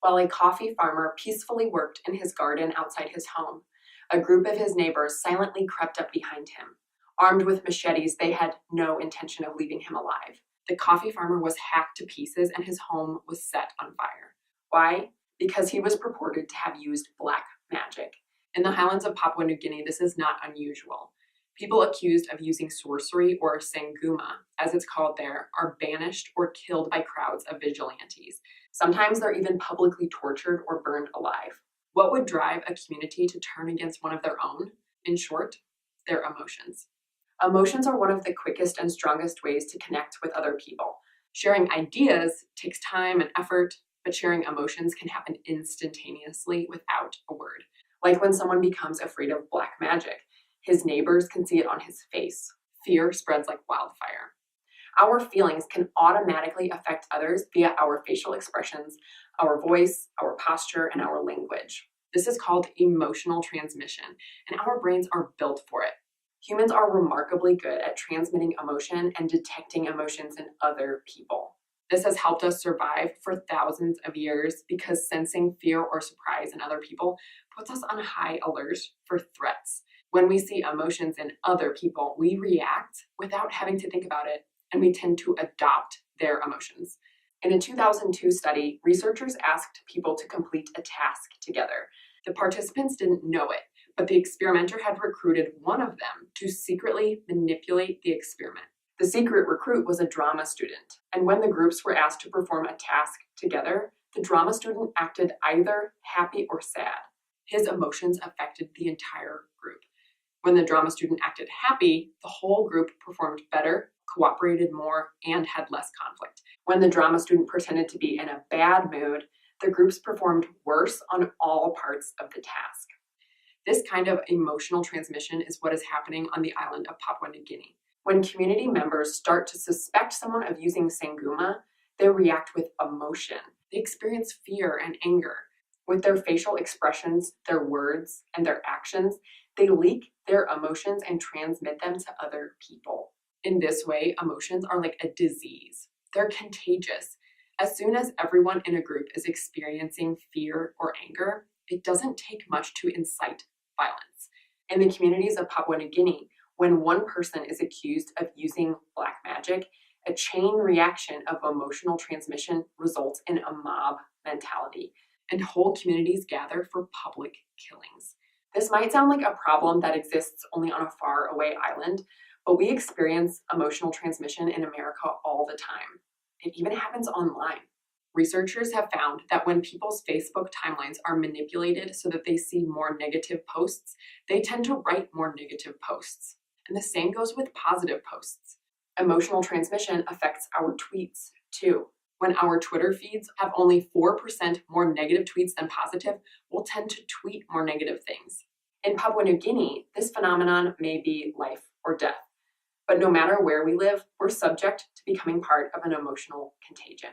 while a coffee farmer peacefully worked in his garden outside his home. A group of his neighbors silently crept up behind him. Armed with machetes, they had no intention of leaving him alive. The coffee farmer was hacked to pieces and his home was set on fire. Why? Because he was purported to have used black magic. In the highlands of Papua New Guinea, this is not unusual. People accused of using sorcery, or sanguma, as it's called there, are banished or killed by crowds of vigilantes. Sometimes they're even publicly tortured or burned alive. What would drive a community to turn against one of their own? In short, their emotions. Emotions are one of the quickest and strongest ways to connect with other people. Sharing ideas takes time and effort, but sharing emotions can happen instantaneously without a word. Like when someone becomes afraid of black magic, his neighbors can see it on his face. Fear spreads like wildfire. Our feelings can automatically affect others via our facial expressions, our voice, our posture, and our language. This is called emotional transmission, and our brains are built for it. Humans are remarkably good at transmitting emotion and detecting emotions in other people. This has helped us survive for thousands of years because sensing fear or surprise in other people puts us on high alert for threats. When we see emotions in other people, we react without having to think about it, and we tend to adopt their emotions. In a 2002 study, researchers asked people to complete a task together. The participants didn't know it, but the experimenter had recruited one of them to secretly manipulate the experiment. The secret recruit was a drama student, and when the groups were asked to perform a task together, the drama student acted either happy or sad. His emotions affected the entire group. When the drama student acted happy, the whole group performed better, cooperated more, and had less conflict. When the drama student pretended to be in a bad mood, the groups performed worse on all parts of the task. This kind of emotional transmission is what is happening on the island of Papua New Guinea. When community members start to suspect someone of using sanguma, they react with emotion. They experience fear and anger. With their facial expressions, their words, and their actions, they leak their emotions and transmit them to other people. In this way, emotions are like a disease. They're contagious. As soon as everyone in a group is experiencing fear or anger, it doesn't take much to incite violence. In the communities of Papua New Guinea, when one person is accused of using black magic, a chain reaction of emotional transmission results in a mob mentality, and whole communities gather for public killings. This might sound like a problem that exists only on a faraway island, but we experience emotional transmission in America all the time. It even happens online. Researchers have found that when people's Facebook timelines are manipulated so that they see more negative posts, they tend to write more negative posts. And the same goes with positive posts. Emotional transmission affects our tweets too. When our Twitter feeds have only 4% more negative tweets than positive, we'll tend to tweet more negative things. In Papua New Guinea, this phenomenon may be life or death. But no matter where we live, we're subject to becoming part of an emotional contagion.